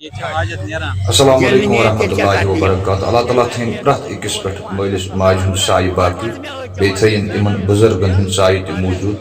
السلام علیکم ورحمۃ اللہ وبرکاتہ. اللہ تعالیٰ تھین پرٛٮ۪تھ أکِس پٮ۪ٹھ مٲلِس ماجہِ ہُنٛد سایہِ باقٕے بیٚیہِ تھٲیِن یِمن بُزرگن ہُنٛد سایہِ تہِ موٗجوٗد.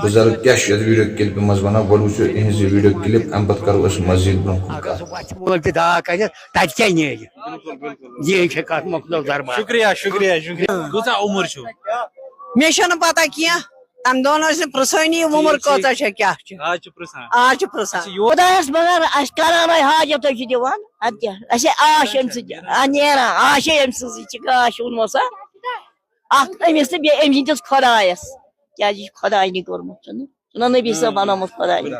بُزرگ کیٛاہ چھُ یتھ ویٖڈیو کلپہِ منٛز وَنان گۄڈٕ وٕچھو یِہنٛز یہِ ویٖڈیو کلپ اَمہِ پتہٕ کرو أسۍ مزیٖد برٛونٛہہ کُن شکریہ شکریہ شکریہ. کۭژاہ عمر چھو؟ مےٚ چھُنہٕ پتہ کینٛہہ تمہِ دۄہن ٲسۍ نہٕ پرٕژھٲنی عمر کۭژاہ چھےٚ کیٛاہ چھِ آز چھِ پرٛژھان. آز چھِ پرٕژھان خۄدایس مگر اَسہِ کرانٕے حاجت چھِ دِوان اَدٕ کیٛاہ اَسے آش اَمہِ سۭتۍ نیران آشے أمۍ سٕنٛزٕے چھِ گاش اوٚنمُت سا اکھ أمِس تہٕ بیٚیہِ أمۍ سٕنٛدِس خۄدایس کیٛازِ یہِ چھُ خۄداینی کوٚرمُت چھُنہ نبی صٲب بنومُت خۄداینی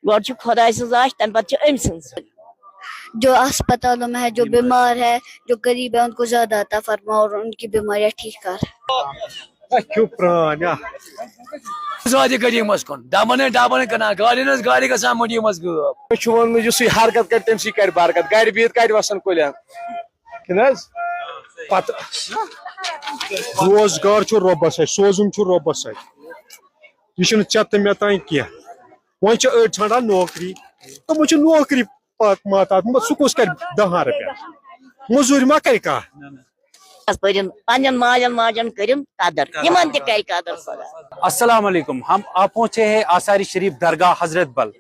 گۄڈٕ چھِ خۄداے سٕنٛز آش تمہِ پتہٕ چھِ أمۍ سٕنٛز. جو اسپتالوں میں ہے جو بیمار ہے جو غریب ہے ان کو زیادہ عطا فرما اور ان کی بیماریاں ٹھیک کر. زیادٕ غریٖبس کُن ڈبن کٕنان گاڑٮ۪ن ٲس گاڑِ گژھان مٔنڈی منٛز غٲب. مےٚ چھُ ووٚنمُت یُس یہِ حرکت کرِ تٔمۍ سٕے کرِ برکت گرِ بِہِتھ کتہِ وسن کُلٮ۪ن کِنہٕ حظ پتہٕ روزگار چھُ رۄبس اتھِ سوزُن چھُ رۄبس اتھِ یہِ چھُنہٕ ژےٚ تہٕ مےٚ تانۍ کینٛہہ. وۄنۍ چھِ أڑۍ ژھانڈان نوکری تِمو چھِ نوکری ماتات سُہ کُس کرِ 10 رۄپیہِ موٚزوٗرۍ ما کرِ کانٛہہ. پننٮ۪ن مالٮ۪ن ماجن کٔرِن قدر یِمن تہِ کرِ قدر خۄدا. السلام علیکم. ہم آپ پہنچے ہیں آثار شریف درگاہ حضرت بل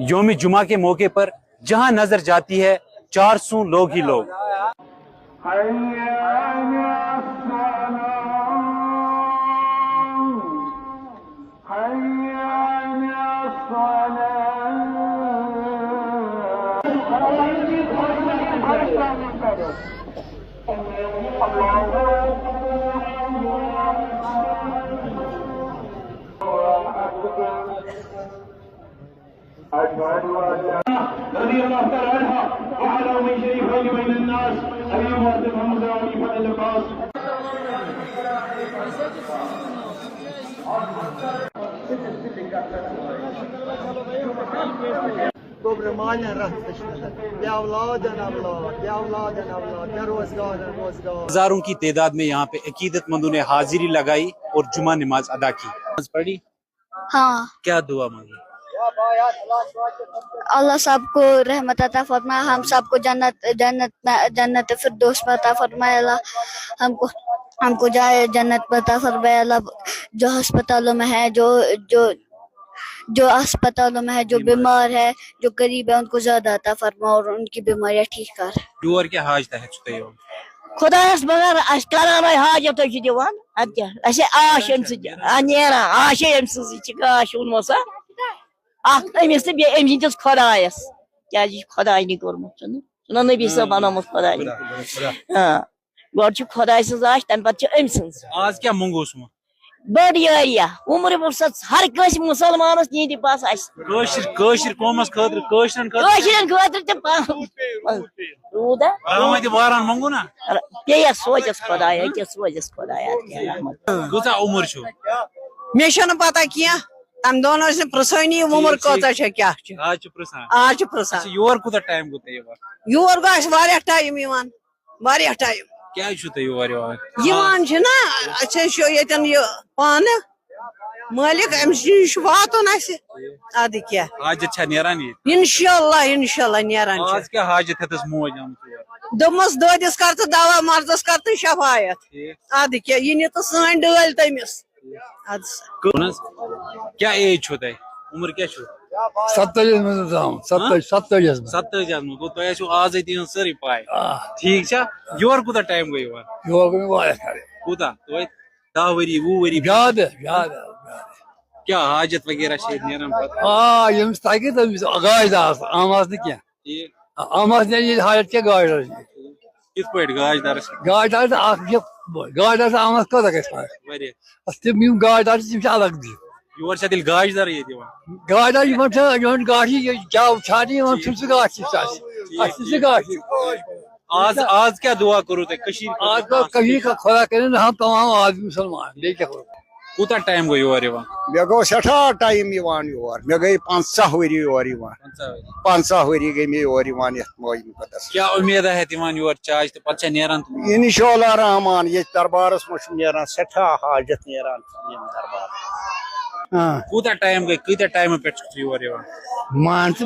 یوم جمعہ کے موقع پر جہاں نظر جاتی ہے 400 لوگ ہی لوگ. رضي الله تعالى عنها وعلى من شريفين بين الناس اليوم وقت محمد علي فضل اللباس. ہزاروں کی تعداد میں یہاں پہ عقیدت مندوں نے حاضری لگائی اور جمعہ نماز ادا کی. پڑھی؟ ہاں کیا دعا مانگی؟ اللہ سب کو رحمت عطا فرمائے ہم سب کو جنت فردوس میں عطا فرمائے. اللہ ہم کو جائے جنت میں عطا فرمائے. اللہ جو ہسپتالوں میں ہے جو اسپتالوں میں ہے جو بیمار ہے جو غریب ہے ان کو زیادہ عطا فرما اور ان کی بیماریاں ٹھیک کر. یور کیا حاجت ہے ژٕ خۄدایس مگر اَسہِ کرانٕے حاجت چھِ دِوان اَدٕ کیٛاہ اَسے آش اَمہِ سۭتۍ نیران آشے أمۍ سٕنٛزٕے چھِ گاش اوٚنمُت سا اکھ أمِس تہٕ بیٚیہِ أمۍ سٕنٛدِس خۄدایس کیٛازِ یہِ چھُ خۄداینی کوٚرمُت چھُنہ نبی صٲب بنومُت خۄداینی گۄڈٕ چھِ خۄداے سٕنٛز آش تمہِ پتہٕ چھِ أمۍ سٕنٛز. آز کیا منگوسمُت؟ بٔڑ یٲریا عمرِ وسط ہر کٲنٛسہِ مُسلمانس نیٖرِ بس اَسہِ کٲشِر قومس خٲطرٕ کٲشرٮ۪ن کٲشرٮ۪ن خٲطرٕ تہِ روٗد رحمتِ باران منگو نا پیٚیس سوزٮ۪س خۄدایا أکیاہ سوزٮ۪س خۄدایا. کۭژاہ عمر چھو؟ مےٚ چھُنہٕ پتہ کینٛہہ تمہِ دۄہن ٲسۍ نہٕ پرٕژھٲنی عمر کۭژاہ چھےٚ کیٛاہ چھِ آز چھِ پرٛژھان. آز چھِ پرٕژھان یور کوٗتاہ ٹایم گوٚو تۄہہِ یور گوٚو اَسہِ واریاہ ٹایم یِوان واریاہ ٹایم کیٛازِ چھُو تُہۍ یور یِوان چھِنہ اَسہِ چھُ ییٚتٮ۪ن یہِ پانہٕ مٲلِک أمِس نِش چھُ واتُن اَسہِ اَدٕ کیٛاہ حاجت چھا نیران ییٚتہِ؟ انشاءاللہ نیران چھُ. آز کیا حاجت ہے تس موج آمٕژ یور؟ دوٚپمَس دٲدِس کر ژٕ دوا مردس کر ژٕ شفایت اَدٕ کیٛاہ یہِ نہِ تہٕ سٲنۍ ڈٲلۍ تٔمِس. اَدٕ سا کیا ایج چھو تۄہہِ؟ عمر کیا چھو؟ 47 منٛز آمُت 47 27 منٛز گوٚو تۄہہِ آسِوٕ آزٕے تِہنٛز سٲرٕے پاے. ٹھیٖک چھا؟ یور کوٗتاہ ٹایم گوٚو یِوان؟ یور گوٚو مےٚ واریاہ ٹایم. کوٗتاہ توتہِ 10 ؤری 20 ؤری زیادٕ کیا حاجت وغیرہ چھِ ییٚتہِ نیران پتہٕ؟ ییٚمِس تگہِ تٔمِس گاڑِ دارس عام آسہِ نہٕ کینٛہہ عام آسہِ نیرِ ییٚلہِ حاجت کینٛہہ گاڑِ دارس کِتھ پٲٹھۍ گاش دارس؟ گاڑِ دار اکھ گاڑِ دار عام آسہِ کوتاہ گژھِ واریاہ. تِم یِم گاڑِ دار چھِ تِم چھِ الگ دِتھ. یور چھا تیٚلہِ گاش دار ییٚتہِ یِوان؟ گاڑِ دار یِمن چھِ گاڑِ گیو ژھانڈِ یِوان چھُ سُہ گاش اَسہِ چھِ سُہ گاش. آز کیا دعا کوٚروٕ تۄہہِ کٔشیٖرِ آز کٔشیٖرِ خۄدا کٔرِنۍ ہم تمام آدمی مُسلمان بیٚیہِ کیٛاہ کوٚر. کوٗتاہ ٹایم گوٚو یور یِوان؟ مےٚ گوٚو سٮ۪ٹھاہ ٹایم یِوان یور مےٚ گٔے 50 ؤری یور یِوان 50 ؤری گٔے مےٚ یور یِوان یتھ موج مُقدس. کیا اُمیدا ہیٚتھ یِوان یور چاچ تہٕ پتہٕ چھا نیران؟ انشاءاللہ رحمان ییٚتہِ دربارس منٛز چھُ نیران سٮ۪ٹھاہ حاجت نیران ییٚمہِ دربار. کوٗتاہ ٹایم گٔے کۭتیاہ ٹایمہٕ پٮ۪ٹھ چھُکھ ژٕ یور یِوان؟ مان ژٕ